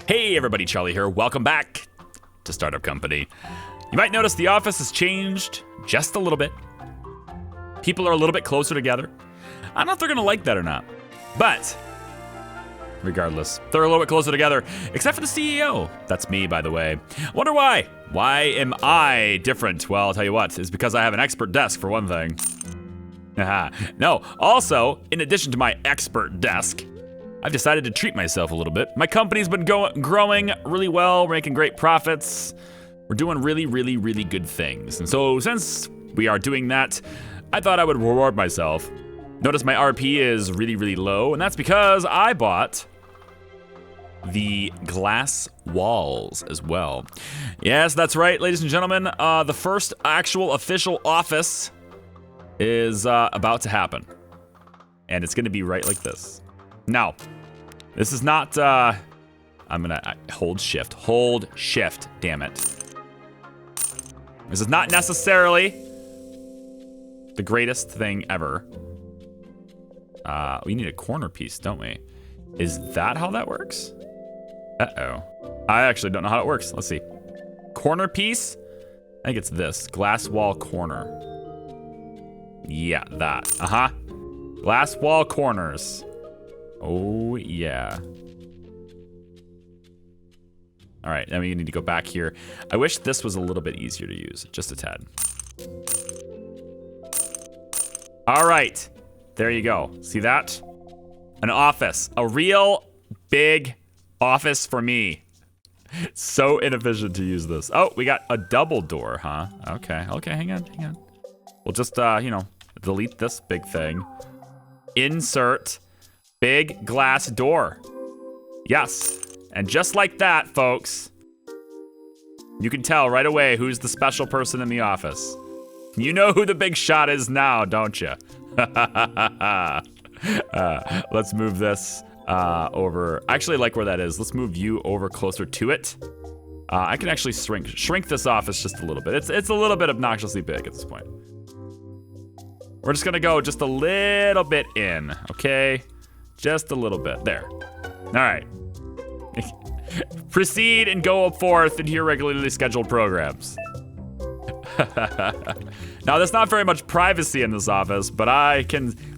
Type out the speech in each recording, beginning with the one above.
Hey everybody, Charlie here. Welcome back to Startup Company. You might notice the office has changed just a little bit. People are a little bit closer together. I don't know if they're gonna like that or not, but regardless, they're a little bit closer together, except for the CEO. That's me, by the way. Wonder why? Why am I different? Well, I'll tell you what, it's because I have an expert desk for one thing. No, also, in addition to my expert desk, I've decided to treat myself a little bit. My company's been growing really well. We're making great profits. We're doing really good things. And so since we are doing that, I thought I would reward myself. Notice my RP is really low, and that's because I bought the glass walls as well. Yes, that's right, ladies and gentlemen. The first actual official office is about to happen. And it's gonna be right like this. Now, this is not, I'm gonna hold shift, damn it. This is not necessarily the greatest thing ever. We need a corner piece, don't we? Is that how that works? Uh-oh. I actually don't know how it works. Let's see. Corner piece? I think it's this, glass wall corner. Yeah, that, Glass wall corners. Oh, yeah. All right, now we need to go back here. I wish this was a little bit easier to use, just a tad. All right, there you go. See that? An office, a real big office for me. It's so inefficient to use this. Oh, we got a double door, huh? Okay, hang on. We'll just, you know, delete this big thing. Insert big glass door. Yes. And just like that, folks, you can tell right away who's the special person in the office. You know who the big shot is now, don't you? Let's move this over. I actually like where that is. Let's move you over closer to it. I can actually shrink this office just a little bit. It's a little bit obnoxiously big at this point. We're just gonna go just a little bit in, okay? Just a little bit, there. All right. Proceed and go forth into your regularly scheduled programs. Now, there's not very much privacy in this office, but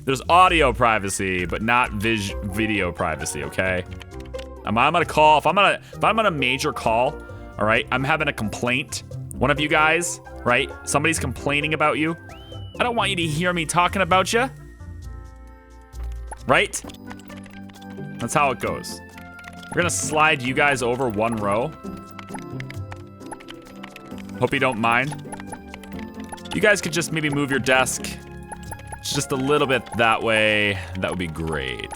there's audio privacy, but not video privacy, okay? I'm gonna call, if I'm on a major call, all right, I'm having a complaint, one of you guys, right? Somebody's complaining about you. I don't want you to hear me talking about you. Right? That's how it goes. We're gonna slide you guys over one row. Hope you don't mind. You guys could just maybe move your desk just a little bit that way. That would be great.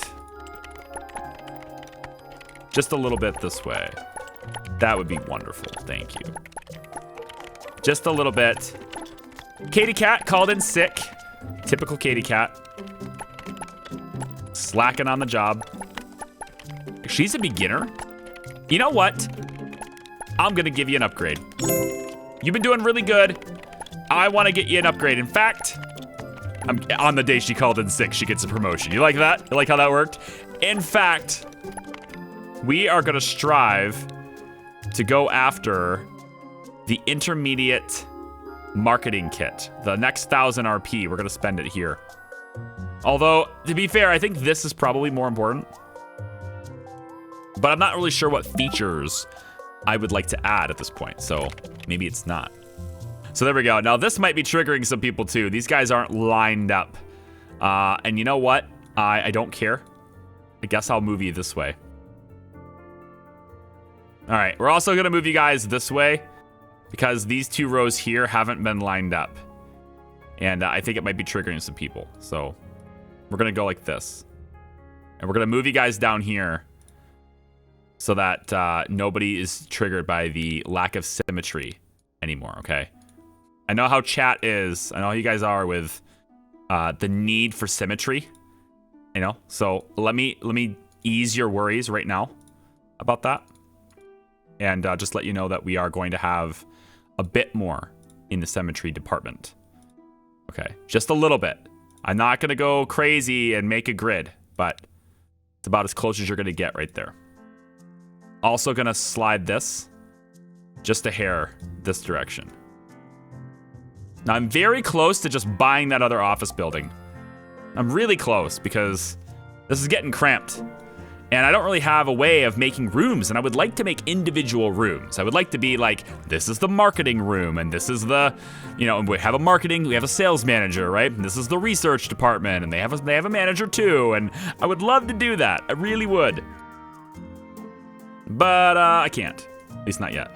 Just a little bit this way. That would be wonderful. Thank you. Just a little bit. Katie Cat called in sick. Typical Katie Cat. Slacking on the job. She's a beginner. You know what? I'm gonna give you an upgrade. You've been doing really good. I want to get you an upgrade. In fact, on the day she called in sick, she gets a promotion. You like that? You like how that worked? In fact, we are gonna strive to go after the intermediate marketing kit. The next 1,000 RP, we're gonna spend it here. Although, to be fair, I think this is probably more important. But I'm not really sure what features I would like to add at this point, so maybe it's not. So there we go. Now this might be triggering some people too. These guys aren't lined up. And you know what? I don't care. I guess I'll move you this way. All right, we're also gonna move you guys this way because these two rows here haven't been lined up. And I think it might be triggering some people. So we're gonna go like this. And we're gonna move you guys down here so that nobody is triggered by the lack of symmetry anymore, okay? I know how chat is. I know how you guys are with the need for symmetry, you know? So let me ease your worries right now about that. And just let you know that we are going to have a bit more in the symmetry department. Okay, just a little bit. I'm not gonna go crazy and make a grid, but it's about as close as you're gonna get right there. Also gonna slide this just a hair this direction. Now I'm very close to just buying that other office building. I'm really close because this is getting cramped. And I don't really have a way of making rooms, and I would like to make individual rooms. I would like to be like, this is the marketing room, and this is the, you know, we have a marketing, we have a sales manager, right? And this is the research department, and they have a manager too, and I would love to do that. I really would. But I can't, at least not yet.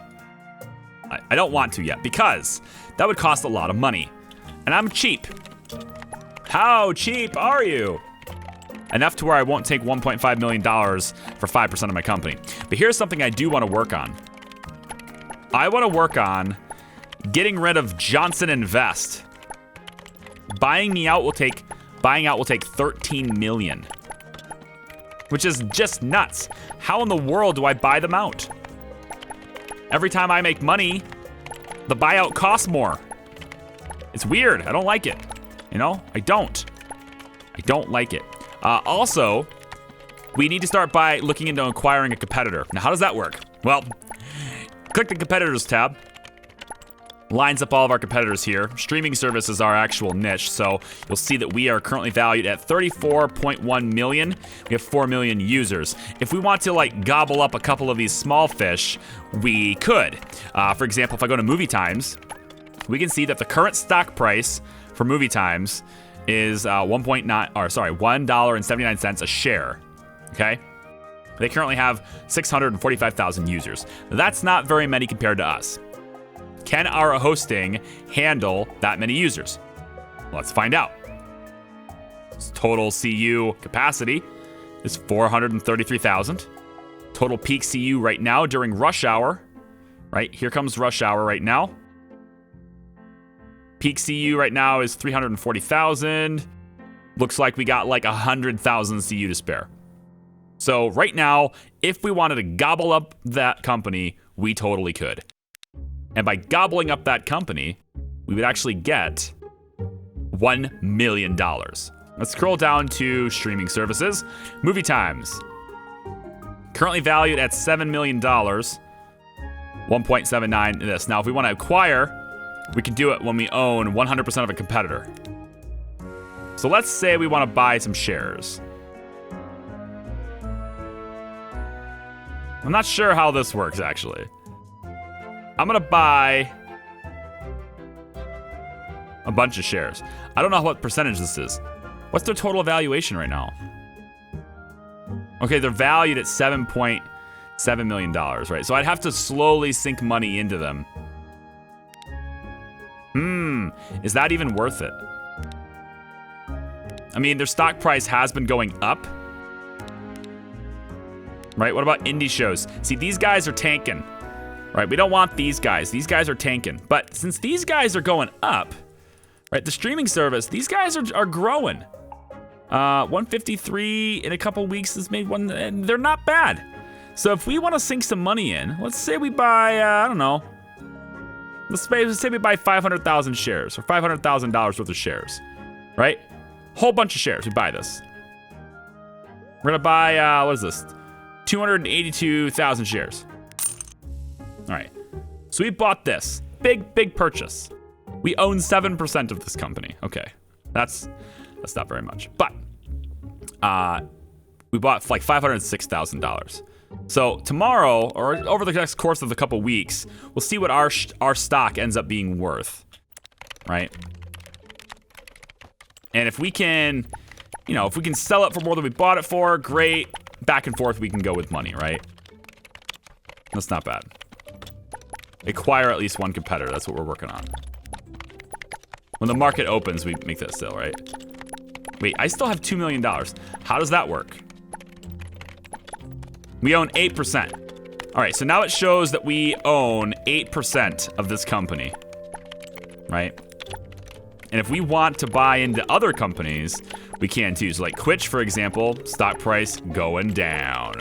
I don't want to yet, because that would cost a lot of money, and I'm cheap. How cheap are you? Enough to where I won't take $1.5 million for 5% of my company. But here's something I do want to work on. I want to work on getting rid of Johnson Invest. Buying out will take 13 million. Which is just nuts. How in the world do I buy them out? Every time I make money, the buyout costs more. It's weird. I don't like it. You know, I don't like it. Also, we need to start by looking into acquiring a competitor. Now, how does that work? Well, click the competitors tab. Lines up all of our competitors here. Streaming service is our actual niche, so you'll see that we are currently valued at 34.1 million. We have 4 million users. If we want to like gobble up a couple of these small fish, we could. For example, if I go to Movie Times, we can see that the current stock price for Movie Times is $1.79 a share. Okay? They currently have 645,000 users. That's not very many compared to us. Can our hosting handle that many users? Let's find out. Total CU capacity is 433,000. Total peak CU right now during rush hour. Right? Here comes rush hour right now. Peak CU right now is 340,000. Looks like we got like 100,000 CU to spare. So right now, if we wanted to gobble up that company, we totally could. And by gobbling up that company, we would actually get $1 million. Let's scroll down to streaming services. Movie Times. Currently valued at $7 million. 1.79 this. Now, if we want to acquire, we can do it when we own 100% of a competitor. So let's say we want to buy some shares. I'm not sure how this works, actually. I'm going to buy a bunch of shares. I don't know what percentage this is. What's their total valuation right now? Okay, they're valued at $7.7 million, right? So I'd have to slowly sink money into them. Is that even worth it? I mean, their stock price has been going up. Right, what about indie shows? See, these guys are tanking. Right, we don't want these guys. These guys are tanking. But since these guys are going up, right, the streaming service, these guys are growing. 153 in a couple weeks has made one, and they're not bad. So if we want to sink some money in, let's say we buy, I don't know. Let's say we buy 500,000 shares or $500,000 worth of shares, right? Whole bunch of shares, we buy this. We're gonna buy, what is this? 282,000 shares. All right, so we bought this, big purchase. We own 7% of this company. Okay, that's not very much, but we bought like $506,000. So tomorrow, or over the next course of a couple weeks, we'll see what our stock ends up being worth, right? And if we can, you know, if we can sell it for more than we bought it for, great. Back and forth, we can go with money, right? That's not bad. Acquire at least one competitor. That's what we're working on. When the market opens, we make that sale, right? Wait, I still have $2 million. How does that work? We own 8%. All right, so now it shows that we own 8% of this company, right? And if we want to buy into other companies, we can too. So like Twitch, for example, stock price going down.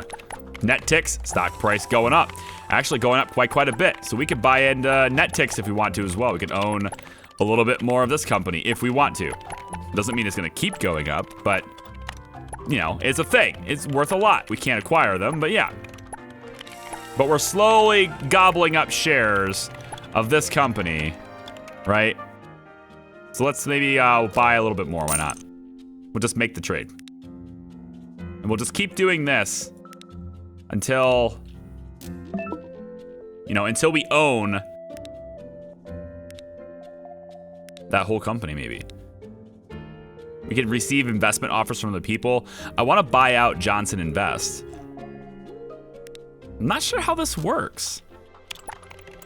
NetTix, stock price going up. Actually going up quite a bit. So we could buy into NetTix if we want to as well. We can own a little bit more of this company if we want to. Doesn't mean it's gonna keep going up, but you know, it's a thing. It's worth a lot. We can't acquire them, but yeah. But we're slowly gobbling up shares of this company, right? So let's maybe buy a little bit more. Why not? We'll just make the trade. And we'll just keep doing this until, you know, until we own that whole company, maybe. We can receive investment offers from the people. I want to buy out Johnson Invest. I'm not sure how this works.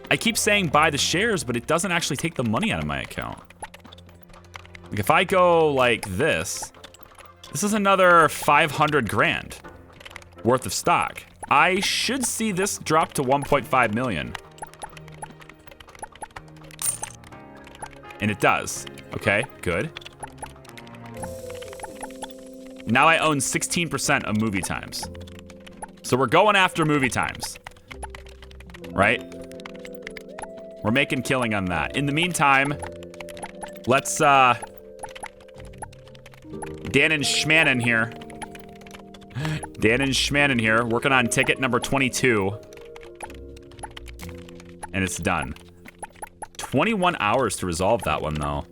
I keep saying buy the shares, but it doesn't actually take the money out of my account. Like if I go like this is another 500 grand worth of stock. I should see this drop to 1.5 million. And it does. Okay, good. Now I own 16% of Movie Times. So we're going after Movie Times, right? We're making killing on that. In the meantime, let's, Dan and Schmannen here. Dan and Schmannen here, working on ticket number 22. And it's done. 21 hours to resolve that one, though.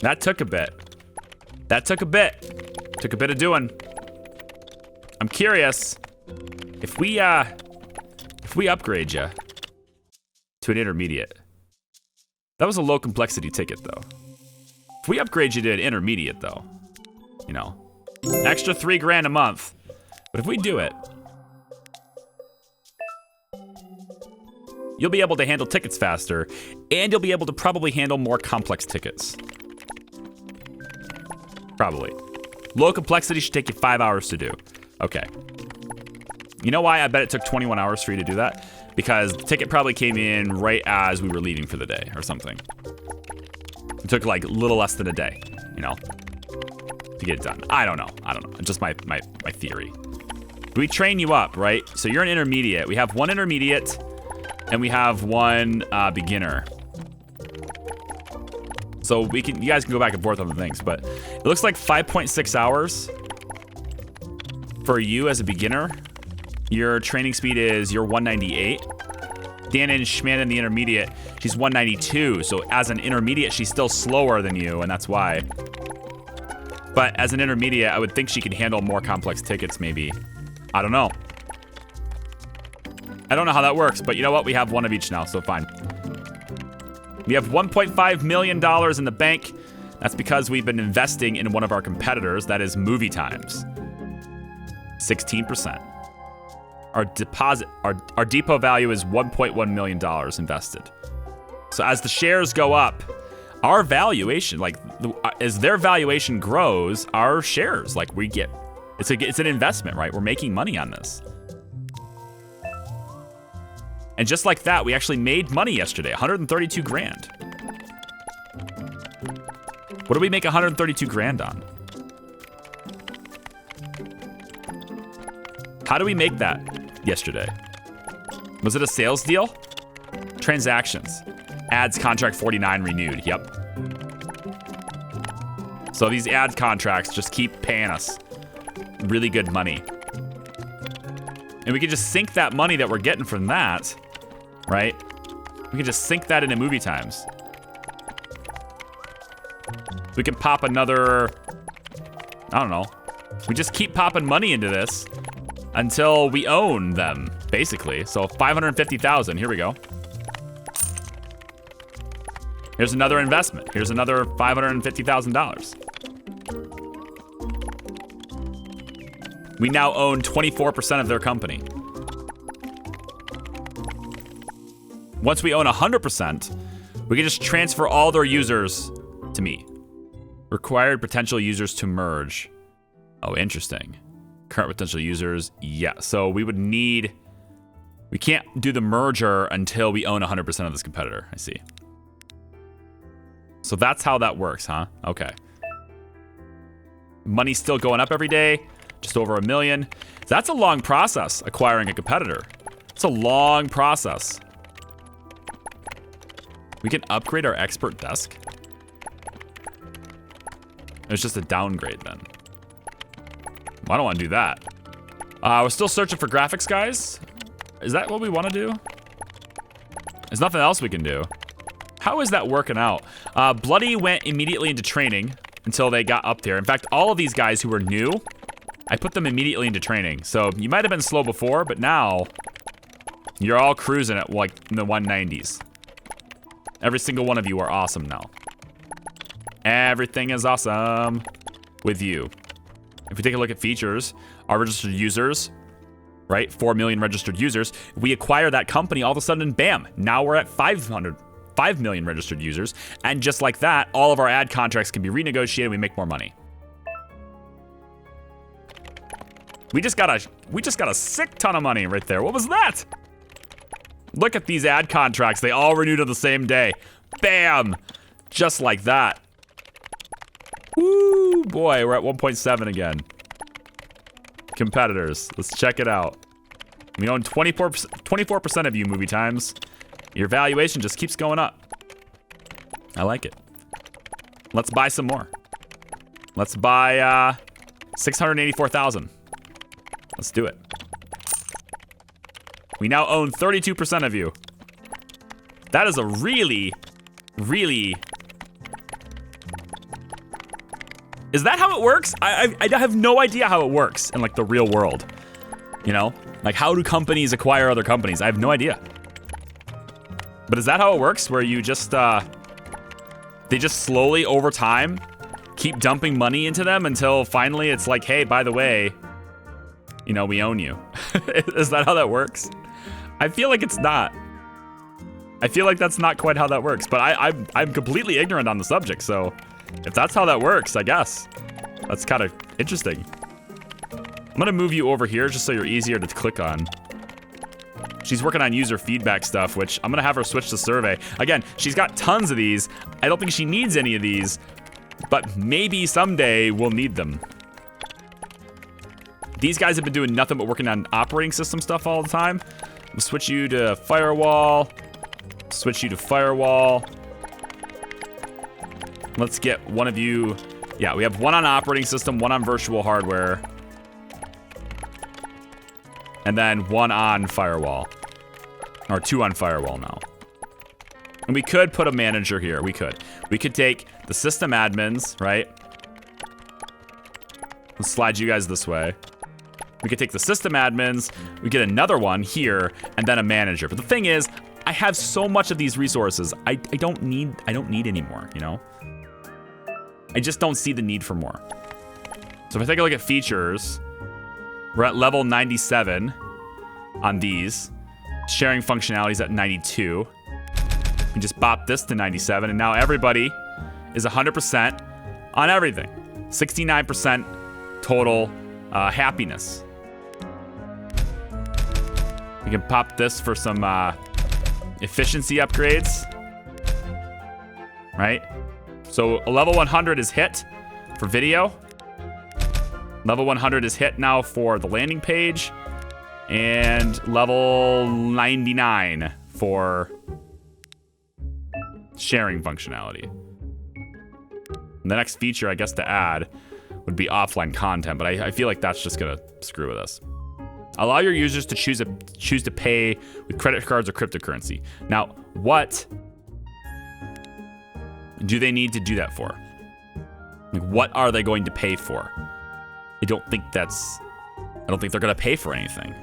That took a bit. That took a bit. Took a bit of doing. I'm curious. If we upgrade you to an intermediate. That was a low complexity ticket, though. If we upgrade you to an intermediate, though, you know, extra 3 grand a month. But if we do it, you'll be able to handle tickets faster, and you'll be able to probably handle more complex tickets. Probably. Low complexity should take you 5 hours to do. Okay. You know why I bet it took 21 hours for you to do that? Because the ticket probably came in right as we were leaving for the day or something. It took like a little less than a day, you know, to get it done. I don't know. Just my theory. We train you up, right? So you're an intermediate. We have one intermediate and we have one beginner. So you guys can go back and forth on the things, but it looks like 5.6 hours for you as a beginner. Your training speed is your 198. Dan and Schmannen, the intermediate, she's 192. So as an intermediate, she's still slower than you, and that's why. But as an intermediate, I would think she could handle more complex tickets, maybe. I don't know. I don't know how that works, but you know what? We have one of each now, so fine. We have $1.5 million in the bank. That's because we've been investing in one of our competitors, that is Movie Times. 16%. Our deposit, our depot value is $1.1 million invested. So as the shares go up, our valuation, like as their valuation grows, our shares, like we get, it's an investment, right? We're making money on this. And just like that, we actually made money yesterday, 132 grand. What did we make 132 grand on? How do we make that yesterday? Was it a sales deal? Transactions. Ads contract 49 renewed. Yep. So these ad contracts just keep paying us really good money. And we can just sink that money that we're getting from that, right? We can just sink that into Movie Times. We can pop another, I don't know. We just keep popping money into this until we own them, basically. So 550,000, here we go. Here's another investment. Here's another $550,000. We now own 24% of their company. Once we own 100%, we can just transfer all their users to me. Required potential users to merge. Oh, interesting. Current potential users, yeah. So we can't do the merger until we own 100% of this competitor. I see. So that's how that works, huh? Okay. Money's still going up every day, just over 1 million. That's a long process, acquiring a competitor. It's a long process. We can upgrade our expert desk. It's just a downgrade then. Well, I don't want to do that. We're still searching for graphics guys. Is that what we want to do? There's nothing else we can do. How is that working out? Bloody went immediately into training until they got up there. In fact, all of these guys who were new, I put them immediately into training. So you might have been slow before, but now you're all cruising at like in the 190s. Every single one of you are awesome now. Everything is awesome with you. If we take a look at features, our registered users, right? 4 million registered users. We acquire that company, all of a sudden, bam, now we're at 5 million registered users. And just like that, all of our ad contracts can be renegotiated. We make more money. We just got a sick ton of money right there. What was that? Look at these ad contracts. They all renewed on the same day. Bam! Just like that. Woo, boy, we're at 1.7 again. Competitors, let's check it out. We own 24% of you, Movie Times. Your valuation just keeps going up. I like it. Let's buy some more. Let's buy 684,000. Let's do it. We now own 32% of you. That is a really... Is that how it works? I have no idea how it works in like the real world. You know? Like how do companies acquire other companies? I have no idea. But is that how it works? Where you just, they just slowly over time keep dumping money into them until finally it's like, hey, by the way, you know, we own you. Is that how that works? I feel like it's not. I feel like that's not quite how that works, but I'm completely ignorant on the subject, so if that's how that works, I guess. That's kind of interesting. I'm gonna move you over here just so you're easier to click on. She's working on user feedback stuff, which I'm gonna have her switch to survey. Again, she's got tons of these. I don't think she needs any of these, but maybe someday we'll need them. These guys have been doing nothing but working on operating system stuff all the time. We'll switch you to firewall. Switch you to firewall. Let's get one of you. Yeah, we have one on operating system, one on virtual hardware. And then one on firewall. Or two on firewall now. And we could put a manager here. We could. We could take the system admins, right? Let's slide you guys this way. We could take the system admins, we get another one here, and then a manager. But the thing is, I have so much of these resources, I don't need any more, you know? I just don't see the need for more. So if I take a look at features, we're at level 97 on these. Sharing functionality is at 92. We just bop this to 97, and now everybody is 100% on everything. 69% total happiness. We can pop this for some efficiency upgrades, right? So a level 100 is hit for video. Level 100 is hit now for the landing page. And level 99 for sharing functionality. And the next feature, I guess, to add would be offline content, but I feel like that's just gonna screw with us. Allow your users to choose to pay with credit cards or cryptocurrency. Now, what do they need to do that for? Like, what are they going to pay for? I don't think they're gonna pay for anything.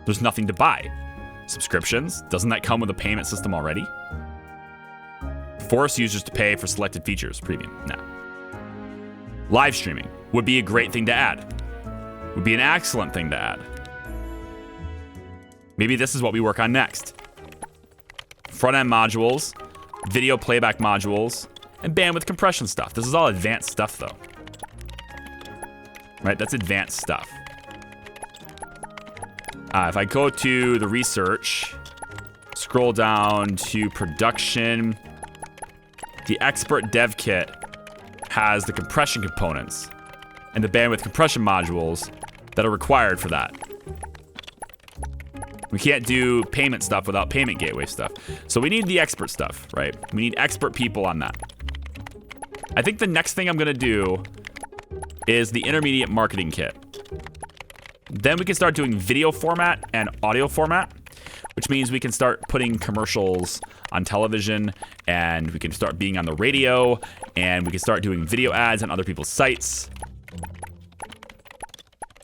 There's nothing to buy. Subscriptions, doesn't that come with a payment system already? Force users to pay for selected features, premium, no. Live streaming would be a great thing to add. Would be an excellent thing to add. Maybe this is what we work on next. Front-end modules, video playback modules, and bandwidth compression stuff. This is all advanced stuff, though. Right, that's advanced stuff. If I go to the research, scroll down to production, the expert dev kit has the compression components and the bandwidth compression modules that are required for that. We can't do payment stuff without payment gateway stuff. So we need the expert stuff, right? We need expert people on that. I think the next thing I'm gonna do is the intermediate marketing kit. Then we can start doing video format and audio format, which means we can start putting commercials on television, and we can start being on the radio, and we can start doing video ads on other people's sites.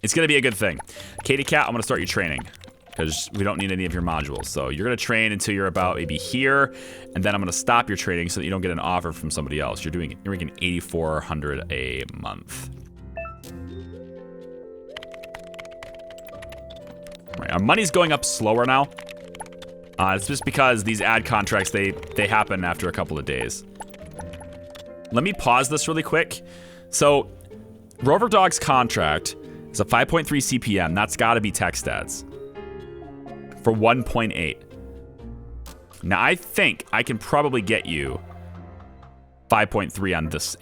It's going to be a good thing. Katie Cat, I'm going to start you training because we don't need any of your modules. So you're going to train until you're about maybe here, and then I'm going to stop your training so that you don't get an offer from somebody else. You're making $8,400 a month. Right, our money's going up slower now. It's just because these ad contracts, they happen after a couple of days. Let me pause this really quick. So Rover Dog's contract is a 5.3 CPM. That's got to be text ads for 1.8. Now I think I can probably get you 5.3 on this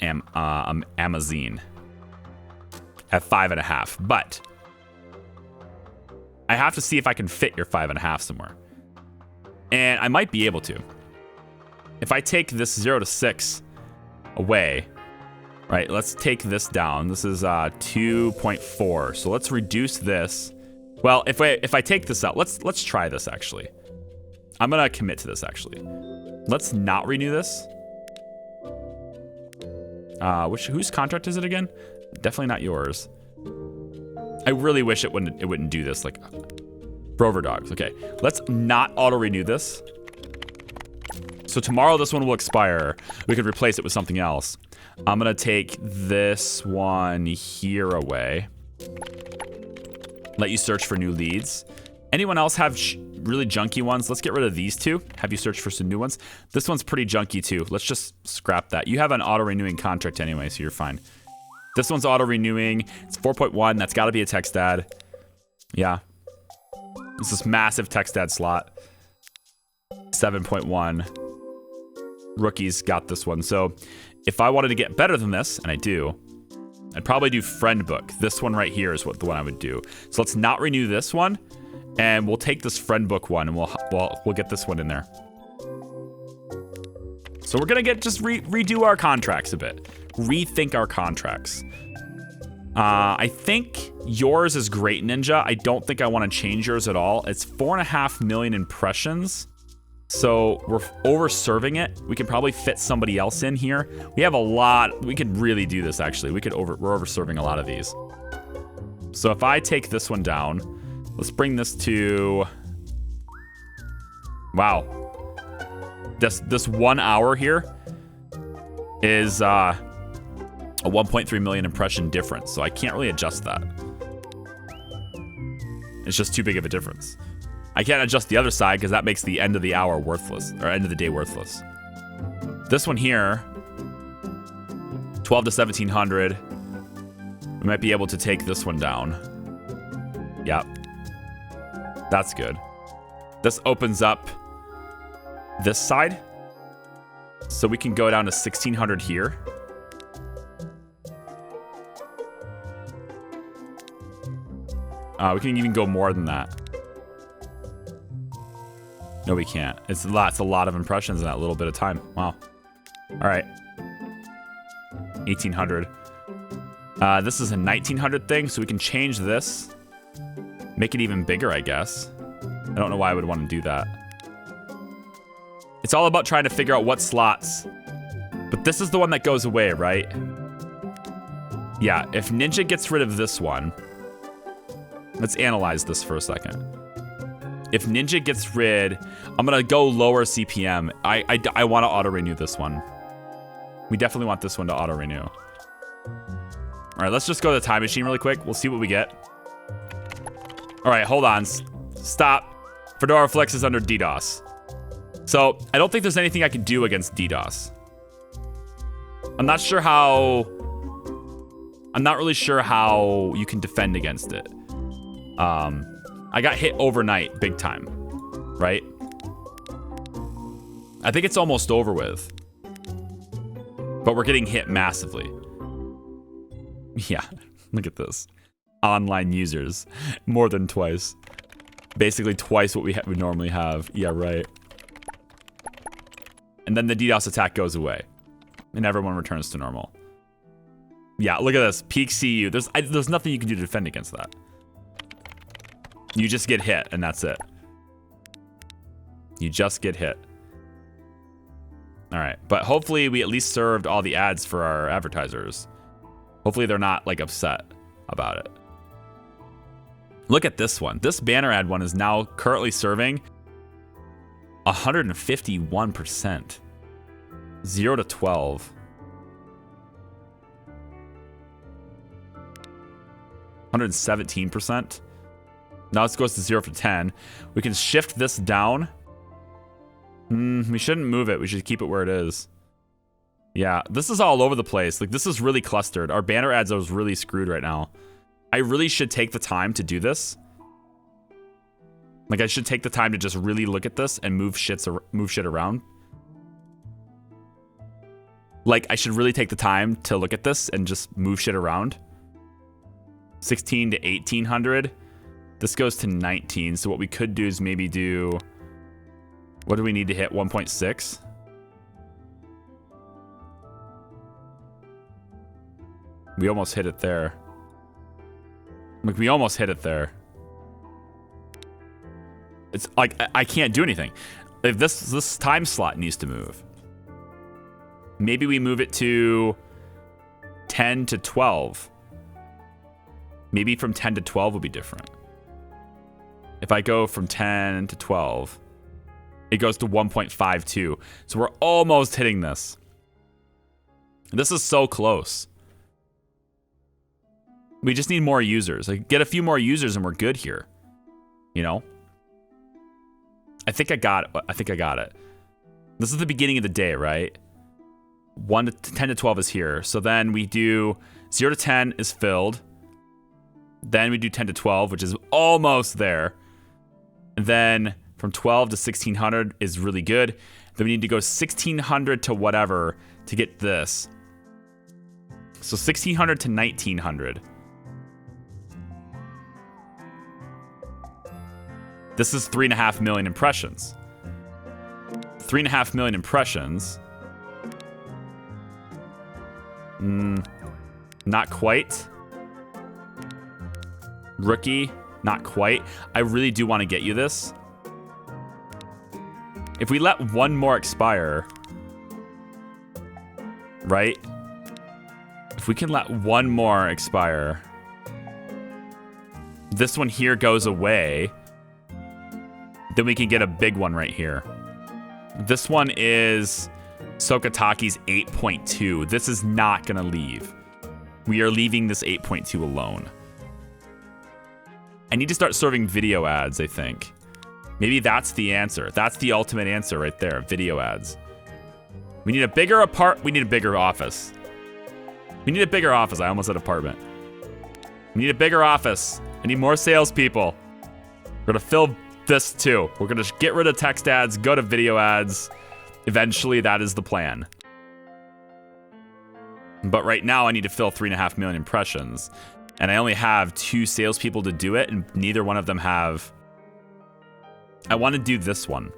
Amazon at 5.5, but I have to see if I can fit your 5.5 somewhere. And I might be able to. If I take this 0 to 6 away, right, let's take this down. This is 2.4. So let's reduce this. Well, if I take this out, let's try this actually. I'm gonna commit to this actually. Let's not renew this. Whose contract is it again? Definitely not yours. I really wish it wouldn't do this. Like Rover Dogs. Okay, let's not auto renew this. So tomorrow this one will expire. We could replace it with something else. I'm gonna take this one here away. Let you search for new leads. Anyone else have really junky ones? Let's get rid of these two. Have you search for some new ones. This one's pretty junky too. Let's just scrap that. You have an auto renewing contract anyway, so you're fine. This one's auto renewing. It's 4.1. That's got to be a text ad. Yeah. This is massive text ad slot. 7.1. Rookies got this one. So if I wanted to get better than this, and I do, I'd probably do friend book. This one right here is the one I would do. So let's not renew this one, and we'll take this friend book one, and we'll get this one in there. So we're gonna just redo our contracts a bit, rethink our contracts. I think yours is great, Ninja. I don't think I want to change yours at all. It's 4.5 million impressions. So we're over-serving it. We can probably fit somebody else in here. We have a lot. We could really do this, actually. We're over-serving a lot of these. So if I take this one down, let's bring this to... Wow. This 1 hour here is a 1.3 million impression difference. So I can't really adjust that. It's just too big of a difference. I can't adjust the other side because that makes the end of the hour worthless, or end of the day worthless. This one here, 12 to 1700. We might be able to take this one down. Yep. That's good. This opens up this side. So we can go down to 1600 here. We can even go more than that. No, we can't. It's a lot of impressions in that little bit of time. Wow. All right. 1800. This is a 1900 thing, so we can change this. Make it even bigger, I guess. I don't know why I would want to do that. It's all about trying to figure out what slots. But this is the one that goes away, right? Yeah, if Ninja gets rid of this one... Let's analyze this for a second. If Ninja gets rid... I'm going to go lower CPM. I want to auto-renew this one. We definitely want this one to auto-renew. All right, let's just go to the time machine really quick. We'll see what we get. All right, hold on. Stop. Fedora Flex is under DDoS. So I don't think there's anything I can do against DDoS. I'm not really sure how you can defend against it. I got hit overnight, big time, right? I think it's almost over with. But we're getting hit massively. Yeah, look at this. Online users, more than twice. Basically twice what we normally have. Yeah, right. And then the DDoS attack goes away. And everyone returns to normal. Yeah, look at this. Peak CU. There's nothing you can do to defend against that. You just get hit, and that's it. You just get hit. All right, but hopefully we at least served all the ads for our advertisers. Hopefully they're not like upset about it. Look at this one. This banner ad one is now currently serving 151%. 0 to 12. 117%. Now this goes to 0 to 10. We can shift this down. We shouldn't move it. We should keep it where it is. Yeah, this is all over the place. Like, this is really clustered. Our banner ads are really screwed right now. I really should take the time to do this. Like, I should take the time to just really look at this and move shit around. Like, I should really take the time to look at this and just move shit around. 16 to 1800. This goes to 19. So what we could do is maybe do... What do we need to hit? 1.6? We almost hit it there. Like, we almost hit it there. It's like, I can't do anything. If this time slot needs to move. Maybe we move it to 10 to 12. Maybe from 10 to 12 will be different. If I go from 10 to 12, it goes to 1.52. So we're almost hitting this. This is so close. We just need more users. Like, get a few more users and we're good here. You know? I think I got it. I think I got it. This is the beginning of the day, right? 1 to 10 to 12 is here. So then we do 0 to 10 is filled. Then we do 10 to 12, which is almost there. And then from 12 to 1600 is really good. Then we need to go 1600 to whatever to get this. So 1600 to 1900. This is 3.5 million impressions. 3.5 million impressions. Not quite. Rookie, not quite. I really do want to get you this. If we let one more expire, right? If we can let one more expire, this one here goes away. Then we can get a big one right here. This one is Sokataki's 8.2. This is not going to leave. We are leaving this 8.2 alone. I need to start serving video ads, I think. Maybe that's the answer. That's the ultimate answer right there. Video ads. We need a bigger we need a bigger office. We need a bigger office. I almost said apartment. We need a bigger office. I need more salespeople. We're going to fill this too. We're going to get rid of text ads, go to video ads. Eventually, that is the plan. But right now, I need to fill 3.5 million impressions. And I only have 2 salespeople to do it, and neither one of them have... I want to do this one.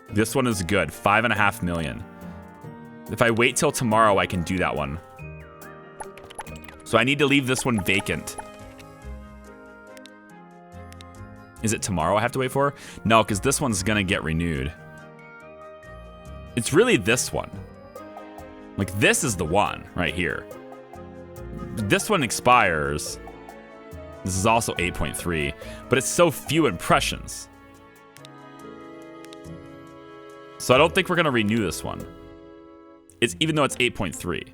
This one is good. 5.5 million. If I wait till tomorrow, I can do that one. So I need to leave this one vacant. Is it tomorrow I have to wait for? No, because this one's going to get renewed. It's really this one. Like, this is the one right here. This one expires. This is also 8.3, but it's so few impressions. So I don't think we're going to renew this one. Even though it's 8.3.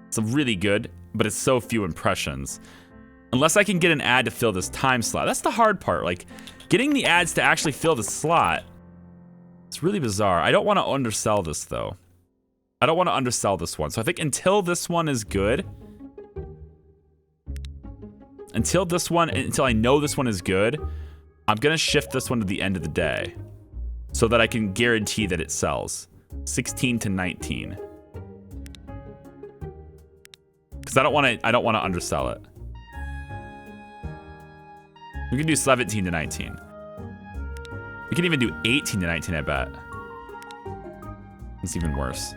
It's really good, but it's so few impressions. Unless I can get an ad to fill this time slot. That's the hard part. Like, getting the ads to actually fill the slot. It's really bizarre. I don't want to undersell this, though. I don't want to undersell this one. So I think until this one is good... Until I know this one is good, I'm going to shift this one to the end of the day. So that I can guarantee that it sells. 16 to 19. Because I don't want to undersell it. We can do 17 to 19. We can even do 18 to 19, I bet. It's even worse.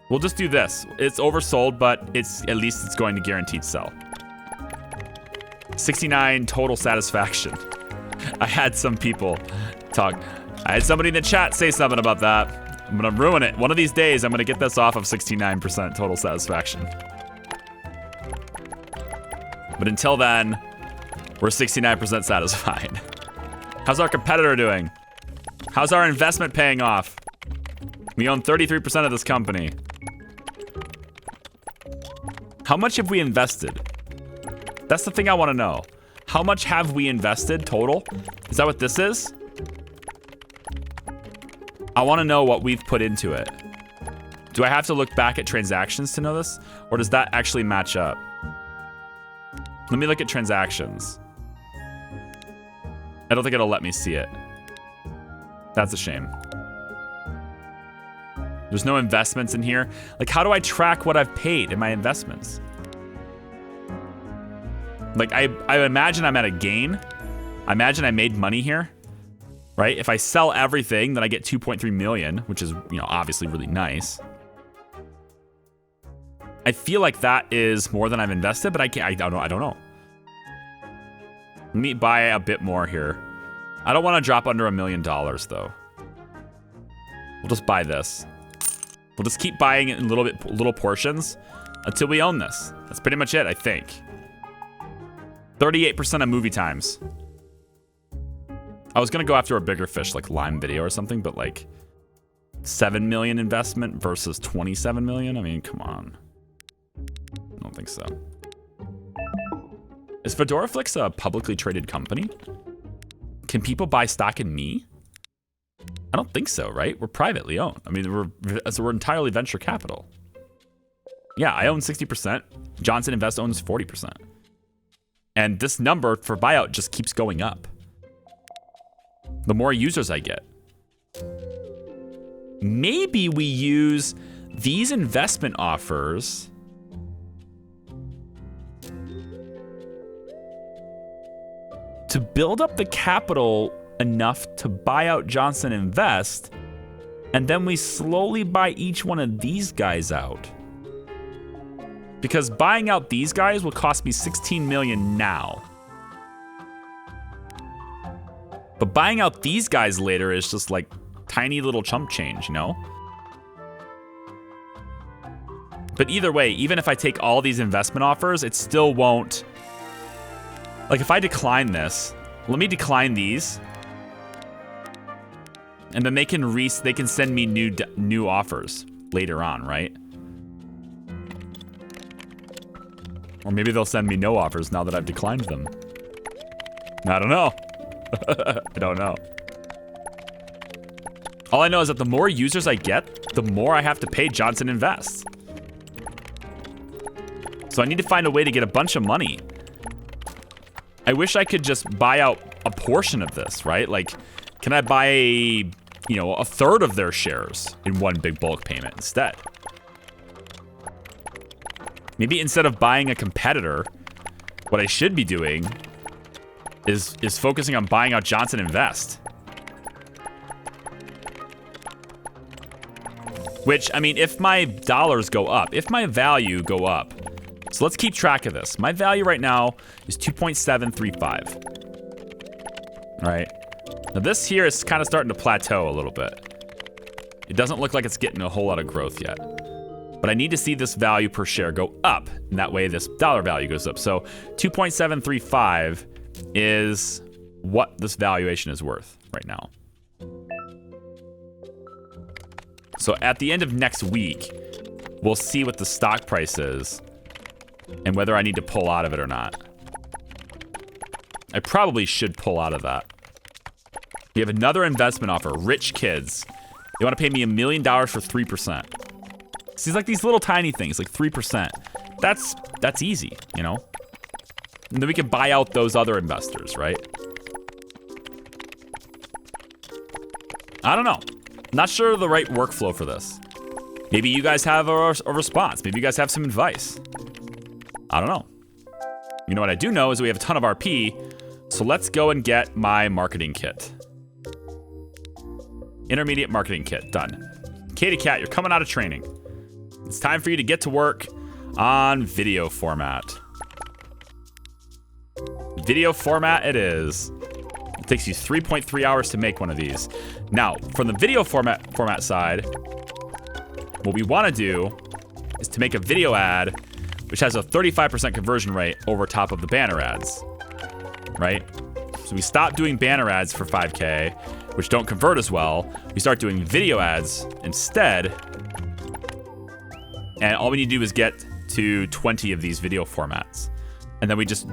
We'll just do this. It's oversold, but at least it's going to guaranteed sell. 69 total satisfaction. I had some people talk. I had somebody in the chat say something about that. I'm gonna ruin it. One of these days, I'm gonna get this off of 69% total satisfaction. But until then, we're 69% satisfied. How's our competitor doing? How's our investment paying off? We own 33% of this company. How much have we invested? That's the thing I want to know. How much have we invested total? Is that what this is? I want to know what we've put into it. Do I have to look back at transactions to know this? Or does that actually match up? Let me look at transactions. I don't think it'll let me see it. That's a shame. There's no investments in here. Like, how do I track what I've paid in my investments? Like, I imagine I'm at a gain. I imagine I made money here, right? If I sell everything, then I get 2.3 million, which is, you know, obviously really nice. I feel like that is more than I've invested, but I don't know. Let me buy a bit more here. I don't want to drop under $1 million though. We'll just buy this. We'll just keep buying it in little portions until we own this. That's pretty much it, I think. 38% of movie times. I was gonna go after a bigger fish like Lime Video or something, but like 7 million investment versus 27 million. I mean, come on. I don't think so. Is Fedoraflix a publicly traded company? Can people buy stock in me? I don't think so, right? We're privately owned. I mean, we're entirely venture capital. Yeah, I own 60%. Johnson Invest owns 40%. And this number for buyout just keeps going up. The more users I get. Maybe we use these investment offers to build up the capital enough to buy out Johnson Invest, and then we slowly buy each one of these guys out. Because buying out these guys will cost me 16 million now. But buying out these guys later is just like tiny little chump change, you know? But either way, even if I take all these investment offers, it still won't. Like if I decline this, let me decline these. And then they can send me new offers later on, right? Or maybe they'll send me no offers now that I've declined them. I don't know. I don't know. All I know is that the more users I get, the more I have to pay Johnson Invest. So I need to find a way to get a bunch of money. I wish I could just buy out a portion of this, right? Like, can I buy, you know, a third of their shares in one big bulk payment instead? Maybe instead of buying a competitor, what I should be doing is focusing on buying out Johnson Invest. Which, I mean, if my dollars go up, if my value go up, so let's keep track of this. My value right now is 2.735. All right. Now this here is kind of starting to plateau a little bit. It doesn't look like it's getting a whole lot of growth yet. But I need to see this value per share go up, and that way this dollar value goes up. So 2.735 is what this valuation is worth right now. So at the end of next week, we'll see what the stock price is and whether I need to pull out of it or not. I probably should pull out of that. We have another investment offer, Rich Kids. They want to pay me $1 million for 3%. See, like these little tiny things, like 3%. That's easy, you know? And then we can buy out those other investors, right? I don't know. Not sure of the right workflow for this. Maybe you guys have a response. Maybe you guys have some advice. I don't know. You know what I do know is we have a ton of RP, so let's go and get my marketing kit. Intermediate marketing kit, done. Katie Cat, you're coming out of training. It's time for you to get to work on video format. Video format it is. It takes you 3.3 hours to make one of these. Now, from the video format side, what we want to do is to make a video ad which has a 35% conversion rate over top of the banner ads, right? So we stop doing banner ads for 5K, which don't convert as well. We start doing video ads instead, and all we need to do is get to 20 of these video formats, and then we just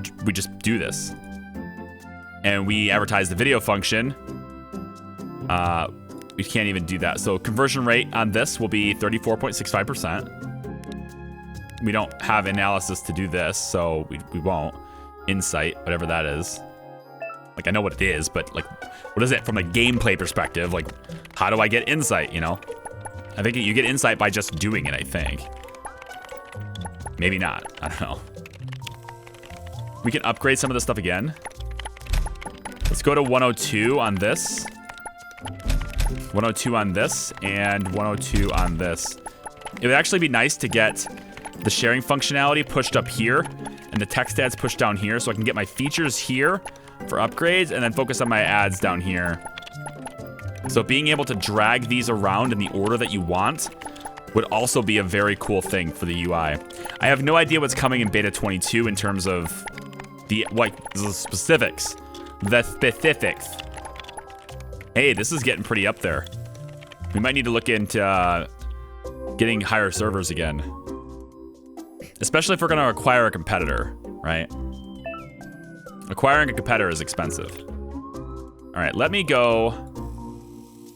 do this, and we advertise the video function. We can't even do that. So conversion rate on this will be 34.65%. We don't have analysis to do this, so we won't. Insight, whatever that is. Like, I know what it is, but like, what is it from a gameplay perspective? Like, how do I get insight, you know? I think you get insight by just doing it, I think. Maybe not, I don't know. We can upgrade some of this stuff again. Let's go to 102 on this. 102 on this, and 102 on this. It would actually be nice to get the sharing functionality pushed up here and the text ads pushed down here, so I can get my features here for upgrades and then focus on my ads down here. So being able to drag these around in the order that you want would also be a very cool thing for the UI. I have no idea what's coming in beta 22 in terms of the specifics. The specifics. Hey, this is getting pretty up there. We might need to look into getting higher servers again. Especially if we're going to acquire a competitor, right? Acquiring a competitor is expensive. All right, let me go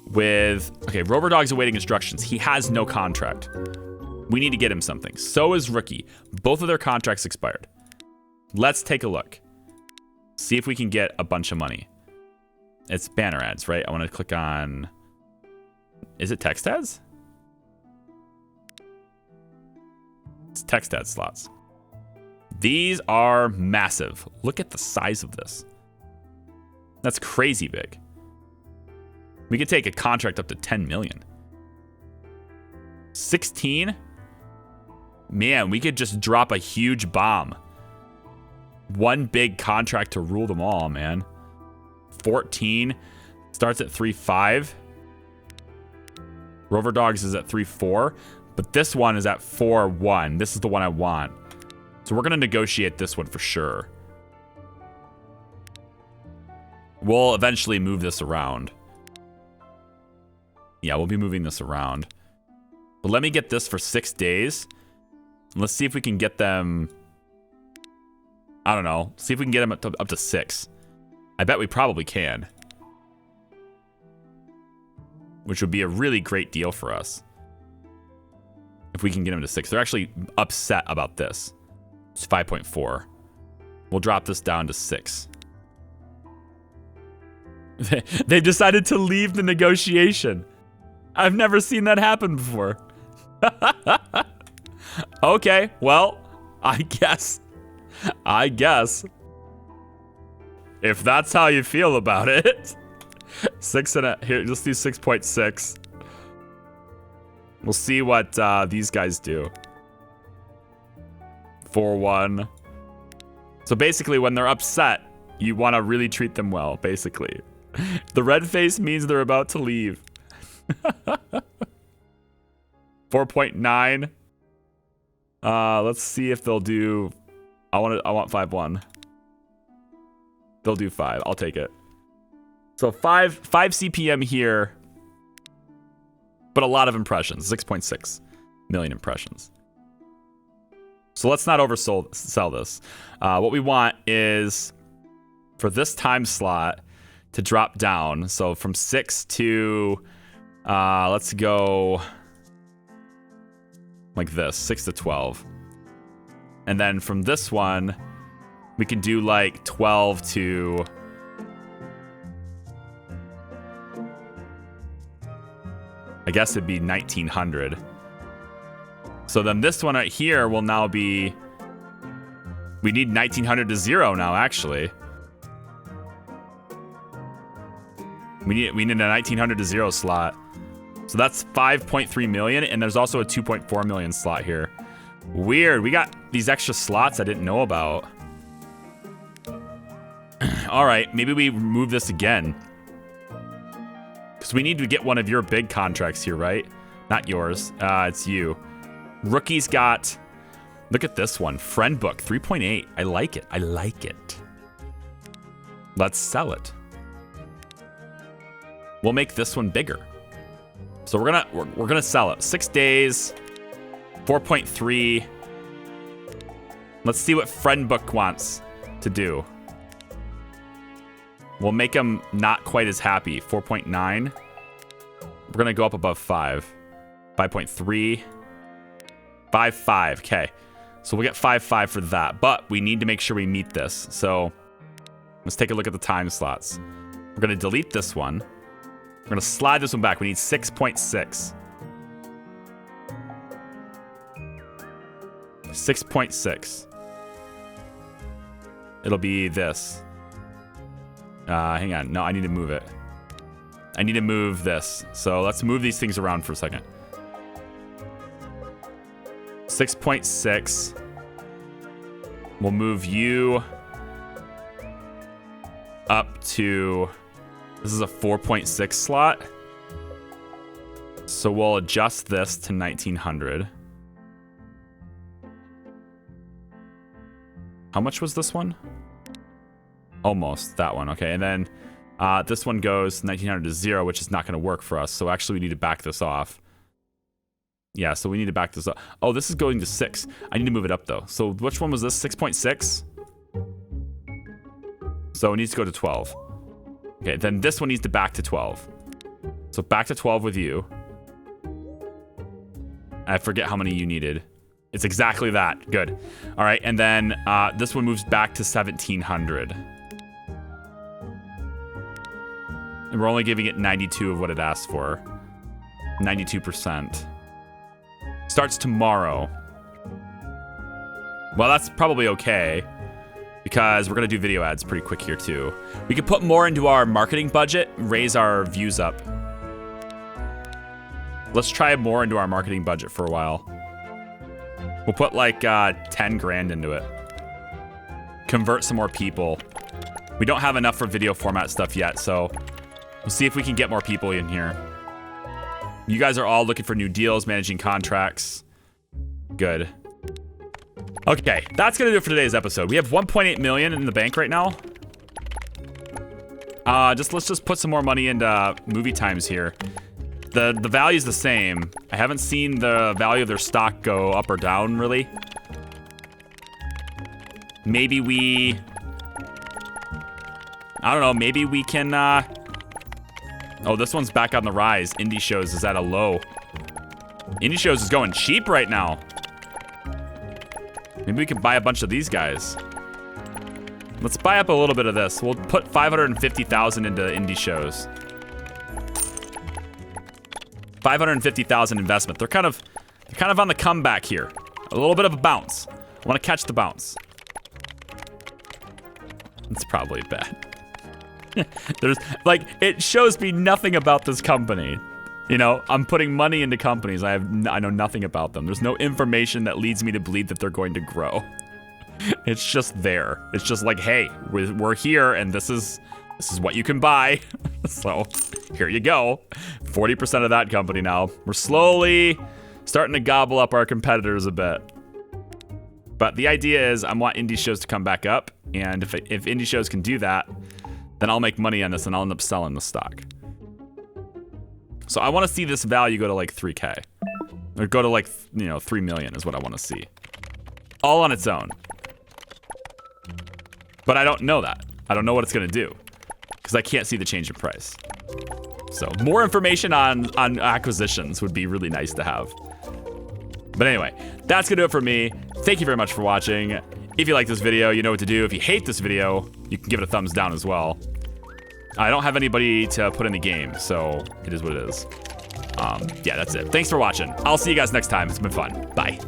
with... Okay, Rover Dog's awaiting instructions. He has no contract. We need to get him something. So is Rookie. Both of their contracts expired. Let's take a look. See if we can get a bunch of money. It's banner ads, right? I want to click on... Is it text ads? It's text ad slots. These are massive. Look at the size of this. That's crazy big. We could take a contract up to 10 million. 16? Man, we could just drop a huge bomb. One big contract to rule them all, man. 14 starts at 3.5. Rover Dogs is at 3.4. But this one is at 4.1. This is the one I want. So we're going to negotiate this one for sure. We'll eventually move this around. Yeah, we'll be moving this around. But let me get this for 6 days. Let's see if we can get them... I don't know. See if we can get them up to 6. I bet we probably can. Which would be a really great deal for us. If we can get them to 6. They're actually upset about this. It's 5.4. We'll drop this down to 6. They've decided to leave the negotiation. I've never seen that happen before. Okay, well, I guess. If that's how you feel about it. 6 and a... Here, let's do 6.6. We'll see what these guys do. 4.1. So basically, when they're upset, you want to really treat them well, basically. The red face means they're about to leave. 4.9. Let's see if they'll do... I want 5.1. They'll do 5. I'll take it. So 5 CPM here. But a lot of impressions. 6.6 million impressions. So let's not sell this. What we want is for this time slot to drop down. So from 6 to, let's go like this, 6 to 12. And then from this one, we can do like 12 to... I guess it'd be 1900. So then this one right here will now be... We need 1900 to 0 now, actually. We need a 1900 to 0 slot. So that's 5.3 million, and there's also a 2.4 million slot here. Weird, we got these extra slots I didn't know about. All right, maybe we move this again. Because we need to get one of your big contracts here, right? Not yours. It's you. Rookie's got... Look at this one. Friend book, 3.8. I like it. I like it. Let's sell it. We'll make this one bigger. So we're gonna sell it. 6 days, 4.3. Let's see what friend book wants to do. We'll make him not quite as happy. 4.9. We're gonna go up above 5. 5.3. 5.5. Okay. So we'll get 5.5 for that. But we need to make sure we meet this. So let's take a look at the time slots. We're gonna delete this one. We're gonna slide this one back. We need 6.6. 6.6. It'll be this. Hang on. No, I need to move it. I need to move this. So let's move these things around for a second. 6.6. We'll move you up to... This is a 4.6 slot. So we'll adjust this to 1900. How much was this one? Almost that one. Okay, and then this one goes 1900 to 0, which is not going to work for us. So actually, we need to back this off. Yeah, so we need to back this up. Oh, this is going to 6. I need to move it up though. So which one was this? 6.6. So it needs to go to 12. Okay, then this one needs to back to 12. So back to 12 with you. I forget how many you needed. It's exactly that. Good. All right, and then this one moves back to 1700. And we're only giving it 92 of what it asked for. 92%. Starts tomorrow. Well, that's probably okay, because we're going to do video ads pretty quick here too. We could put more into our marketing budget, raise our views up. Let's try more into our marketing budget for a while. We'll put like 10 grand into it. Convert some more people. We don't have enough for video format stuff yet, so we'll see if we can get more people in here. You guys are all looking for new deals, managing contracts. Good. Okay, that's gonna do it for today's episode. We have 1.8 million in the bank right now. Let's just put some more money into movie times here. The value's the same. I haven't seen the value of their stock go up or down really. Maybe we... I don't know, maybe we can... Oh, this one's back on the rise. Indie shows is at a low. Indie shows is going cheap right now. Maybe we can buy a bunch of these guys. Let's buy up a little bit of this. We'll put 550,000 into indie shows. 550,000 investment. They're kind of on the comeback here. A little bit of a bounce. I want to catch the bounce. It's probably bad. There's like, it shows me nothing about this company. You know, I'm putting money into companies. I know nothing about them. There's no information that leads me to believe that they're going to grow. It's just there. It's just like, hey, we're here, and this is what you can buy. So here you go. 40% of that company now. We're slowly starting to gobble up our competitors a bit. But the idea is I want indie shows to come back up, and if indie shows can do that, then I'll make money on this and I'll end up selling the stock. So I want to see this value go to like 3K. Or go to like, 3 million is what I want to see. All on its own. But I don't know that. I don't know what it's going to do. Because I can't see the change in price. So more information on acquisitions would be really nice to have. But anyway, that's going to do it for me. Thank you very much for watching. If you like this video, you know what to do. If you hate this video, you can give it a thumbs down as well. I don't have anybody to put in the game, so it is what it is. Yeah, that's it. Thanks for watching. I'll see you guys next time. It's been fun. Bye.